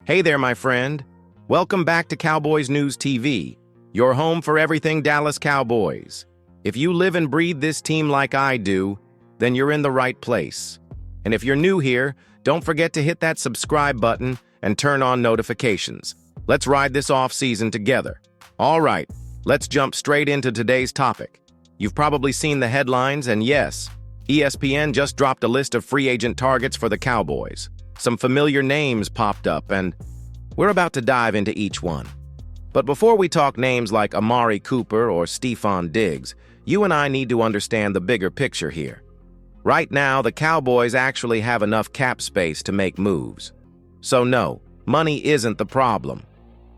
Hey there, my friend. Welcome back to Cowboys News TV, your home for everything Dallas Cowboys. If you live and breathe this team like I do, then you're in the right place. And if you're new here, don't forget to hit that subscribe button and turn on notifications. Let's ride this off-season together. All right, let's jump straight into today's topic. You've probably seen the headlines, and yes, ESPN just dropped a list of free agent targets for the Cowboys. Some familiar names popped up, and we're about to dive into each one. But before we talk names like Amari Cooper or Stefon Diggs, you and I need to understand the bigger picture here. Right now, the Cowboys actually have enough cap space to make moves. So no, money isn't the problem.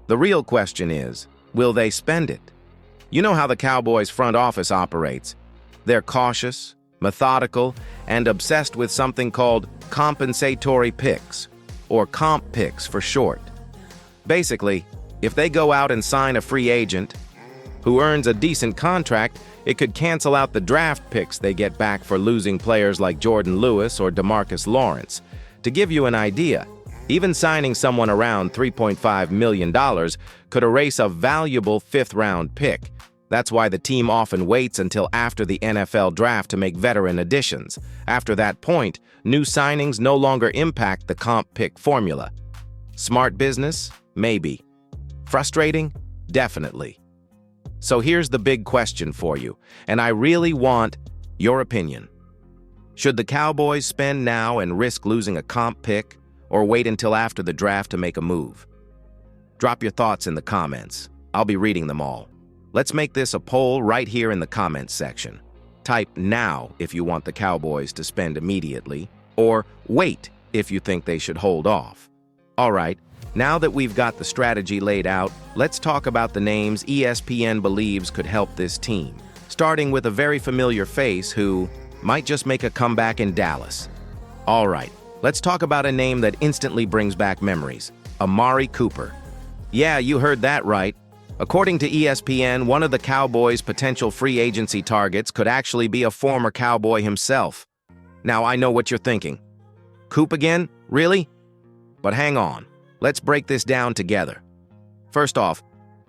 The real question is, will they spend it? You know how the Cowboys front office operates. They're cautious, methodical, and obsessed with something called compensatory picks, or comp picks for short. Basically, if they go out and sign a free agent who earns a decent contract, it could cancel out the draft picks they get back for losing players like Jordan Lewis or DeMarcus Lawrence. To give you an idea, even signing someone around $3.5 million could erase a valuable fifth-round pick. That's why the team often waits until after the NFL draft to make veteran additions. After that point, new signings no longer impact the comp pick formula. Smart business? Maybe. Frustrating? Definitely. So here's the big question for you, and I really want your opinion. Should the Cowboys spend now and risk losing a comp pick, or wait until after the draft to make a move? Drop your thoughts in the comments. I'll be reading them all. Let's make this a poll right here in the comments section. Type now if you want the Cowboys to spend immediately, or wait if you think they should hold off. All right, now that we've got the strategy laid out, let's talk about the names ESPN believes could help this team, starting with a very familiar face who might just make a comeback in Dallas. All right, let's talk about a name that instantly brings back memories: Amari Cooper. Yeah, you heard that right. According to ESPN, one of the Cowboys' potential free agency targets could actually be a former Cowboy himself. Now, I know what you're thinking. Coop again? Really? But hang on. Let's break this down together. First off,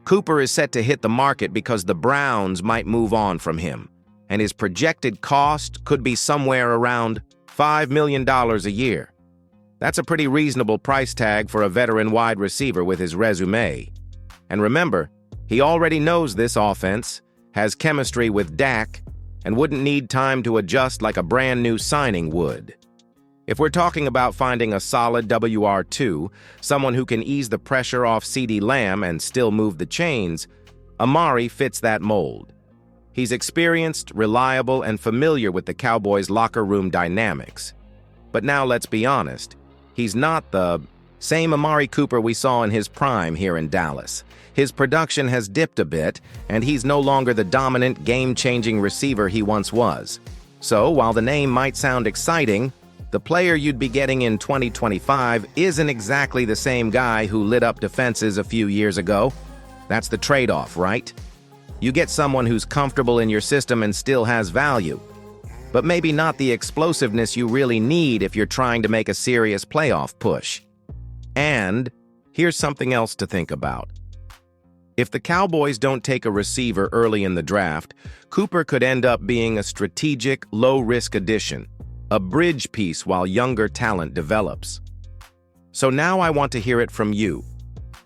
Cooper is set to hit the market because the Browns might move on from him, and his projected cost could be somewhere around $5 million a year. That's a pretty reasonable price tag for a veteran wide receiver with his resume. And remember, he already knows this offense, has chemistry with Dak, and wouldn't need time to adjust like a brand new signing would. If we're talking about finding a solid WR2, someone who can ease the pressure off CeeDee Lamb and still move the chains, Amari fits that mold. He's experienced, reliable, and familiar with the Cowboys' locker room dynamics. But now let's be honest, he's not the same Amari Cooper we saw in his prime here in Dallas. His production has dipped a bit, and he's no longer the dominant, game-changing receiver he once was. So, while the name might sound exciting, the player you'd be getting in 2025 isn't exactly the same guy who lit up defenses a few years ago. That's the trade-off, right? You get someone who's comfortable in your system and still has value, but maybe not the explosiveness you really need if you're trying to make a serious playoff push. And here's something else to think about. If the Cowboys don't take a receiver early in the draft, Cooper could end up being a strategic, low-risk addition, a bridge piece while younger talent develops. So now I want to hear it from you.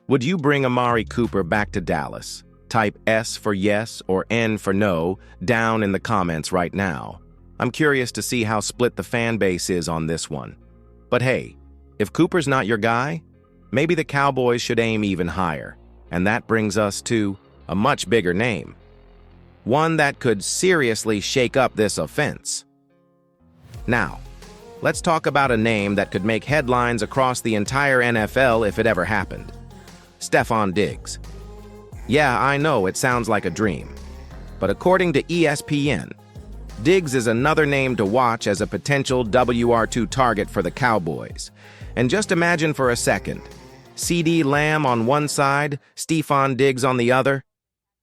Would you bring Amari Cooper back to Dallas? Type S for yes or N for no down in the comments right now. I'm curious to see how split the fan base is on this one. But hey, if Cooper's not your guy, maybe the Cowboys should aim even higher. And that brings us to a much bigger name. One that could seriously shake up this offense. Now, let's talk about a name that could make headlines across the entire NFL if it ever happened. Stefon Diggs. Yeah, I know it sounds like a dream. But according to ESPN, Diggs is another name to watch as a potential WR2 target for the Cowboys. And just imagine for a second, CeeDee Lamb on one side, Stefon Diggs on the other.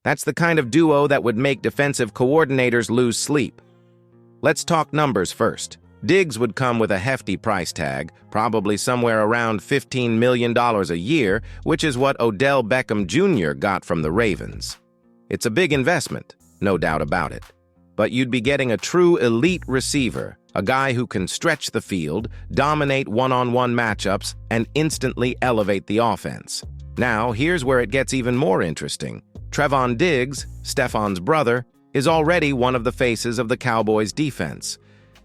That's the kind of duo that would make defensive coordinators lose sleep. Let's talk numbers first. Diggs would come with a hefty price tag, probably somewhere around $15 million a year, which is what Odell Beckham Jr. got from the Ravens. It's a big investment, no doubt about it. But you'd be getting a true elite receiver, a guy who can stretch the field, dominate one-on-one matchups, and instantly elevate the offense. Now, here's where it gets even more interesting. Stefon Diggs, Stefon's brother, is already one of the faces of the Cowboys' defense.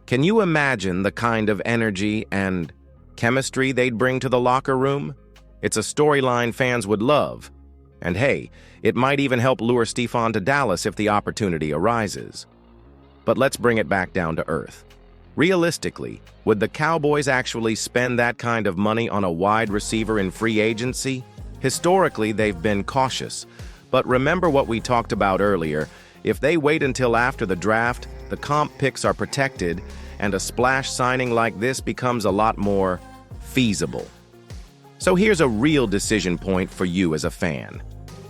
Can you imagine the kind of energy and chemistry they'd bring to the locker room? It's a storyline fans would love. And hey, it might even help lure Stefon to Dallas if the opportunity arises. But let's bring it back down to earth. Realistically, would the Cowboys actually spend that kind of money on a wide receiver in free agency? Historically, they've been cautious. But remember what we talked about earlier. If they wait until after the draft, the comp picks are protected, and a splash signing like this becomes a lot more feasible. So here's a real decision point for you as a fan.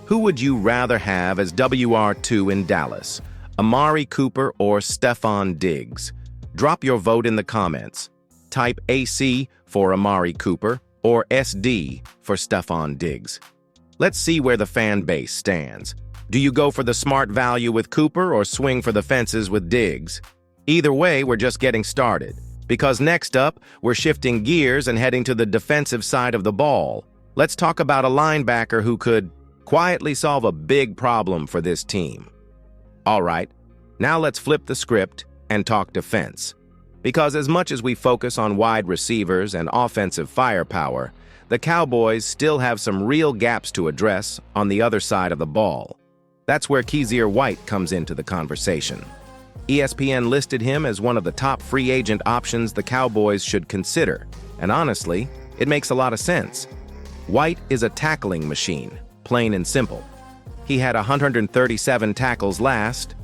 Who would you rather have as WR2 in Dallas? Amari Cooper or Stefon Diggs? Drop your vote in the comments. Type AC for Amari Cooper or SD for Stefon Diggs. Let's see where the fan base stands. Do you go for the smart value with Cooper or swing for the fences with Diggs? Either way, we're just getting started. Because next up, we're shifting gears and heading to the defensive side of the ball. Let's talk about a linebacker who could quietly solve a big problem for this team. All right, now let's flip the script and talk defense. Because as much as we focus on wide receivers and offensive firepower, the Cowboys still have some real gaps to address on the other side of the ball. That's where Kyzir White comes into the conversation. ESPN listed him as one of the top free agent options the Cowboys should consider, and honestly, it makes a lot of sense. White is a tackling machine, plain and simple. He had 137 tackles last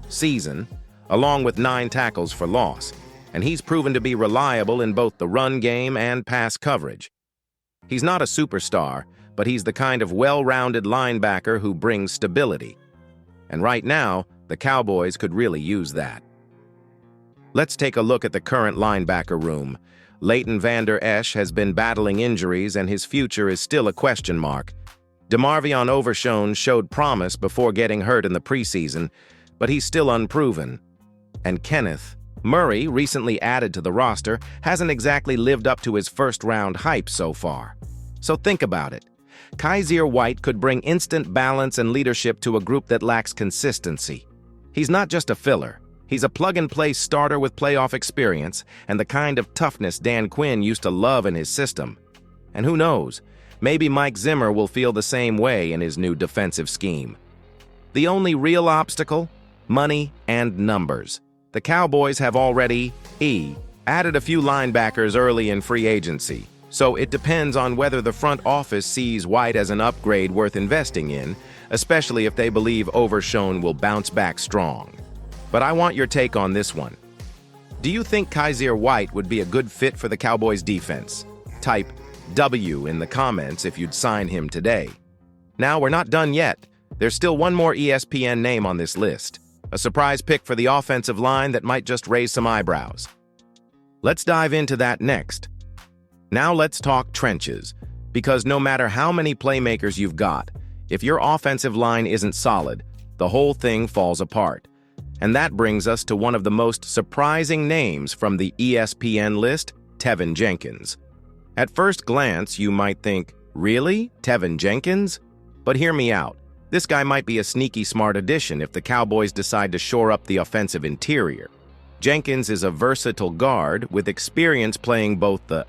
season, along with 9 tackles for loss, and he's proven to be reliable in both the run game and pass coverage. He's not a superstar, but he's the kind of well-rounded linebacker who brings stability. And right now, the Cowboys could really use that. Let's take a look at the current linebacker room. Leighton Vander Esch has been battling injuries, and his future is still a question mark. DeMarvion Overshown showed promise before getting hurt in the preseason, but he's still unproven. And Kenneth Murray, recently added to the roster, hasn't exactly lived up to his first-round hype so far. So think about it. Kyzir White could bring instant balance and leadership to a group that lacks consistency. He's not just a filler. He's a plug-and-play starter with playoff experience and the kind of toughness Dan Quinn used to love in his system. And who knows, maybe Mike Zimmer will feel the same way in his new defensive scheme. The only real obstacle? Money and numbers. The Cowboys have already added a few linebackers early in free agency. So it depends on whether the front office sees White as an upgrade worth investing in, especially if they believe Overshown will bounce back strong. But I want your take on this one. Do you think Kyzir White would be a good fit for the Cowboys defense? Type W in the comments if you'd sign him today. Now, we're not done yet. There's still one more ESPN name on this list. A surprise pick for the offensive line that might just raise some eyebrows. Let's dive into that next. Now let's talk trenches, because no matter how many playmakers you've got, if your offensive line isn't solid, the whole thing falls apart. And that brings us to one of the most surprising names from the ESPN list, Tevin Jenkins. At first glance, you might think, really? Tevin Jenkins? But hear me out. This guy might be a sneaky smart addition if the Cowboys decide to shore up the offensive interior. Jenkins is a versatile guard with experience playing both the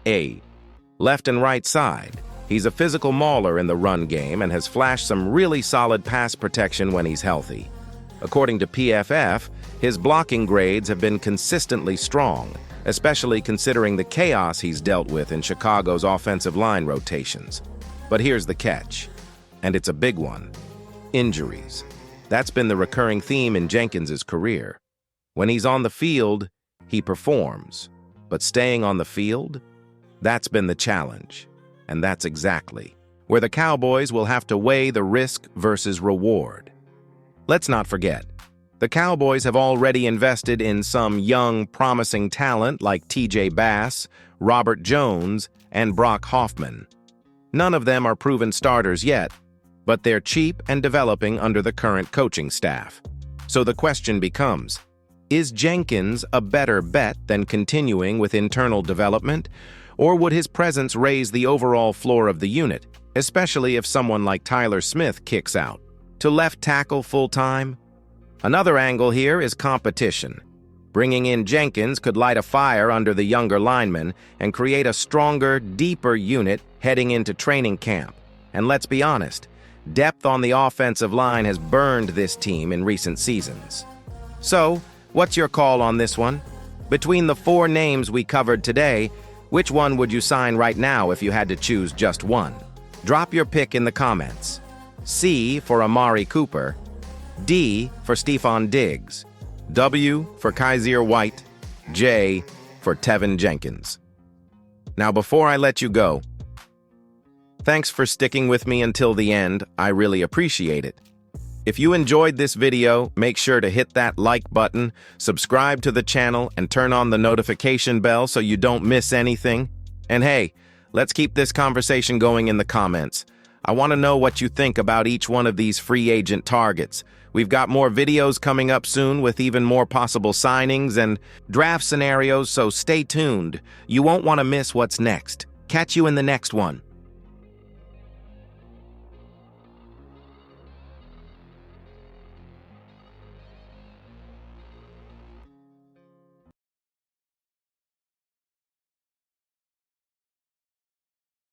left and right side. He's a physical mauler in the run game and has flashed some really solid pass protection when he's healthy. According to PFF, his blocking grades have been consistently strong, especially considering the chaos he's dealt with in Chicago's offensive line rotations. But here's the catch, and it's a big one. Injuries. That's been the recurring theme in Jenkins' career. When he's on the field, he performs. But staying on the field? That's been the challenge. And that's exactly where the Cowboys will have to weigh the risk versus reward. Let's not forget, The Cowboys have already invested in some young, promising talent like TJ Bass, Robert Jones, and Brock Hoffman. None of them are proven starters yet, but they're cheap and developing under the current coaching staff. So the question becomes, is Jenkins a better bet than continuing with internal development, or would his presence raise the overall floor of the unit, especially if someone like Tyler Smith kicks out? To left tackle full-time? Another angle here is competition. Bringing in Jenkins could light a fire under the younger linemen and create a stronger, deeper unit heading into training camp. And let's be honest, depth on the offensive line has burned this team in recent seasons. So, what's your call on this one? Between the 4 names we covered today, which one would you sign right now if you had to choose just one? Drop your pick in the comments. C for Amari Cooper, D for Stefon Diggs, W for Kaiser White, J for Tevin Jenkins. Now before I let you go, thanks for sticking with me until the end. I really appreciate it. If you enjoyed this video, make sure to hit that like button, subscribe to the channel, and turn on the notification bell so you don't miss anything. And hey, let's keep this conversation going in the comments. I want to know what you think about each one of these free agent targets. We've got more videos coming up soon with even more possible signings and draft scenarios, so stay tuned. You won't want to miss what's next. Catch you in the next one.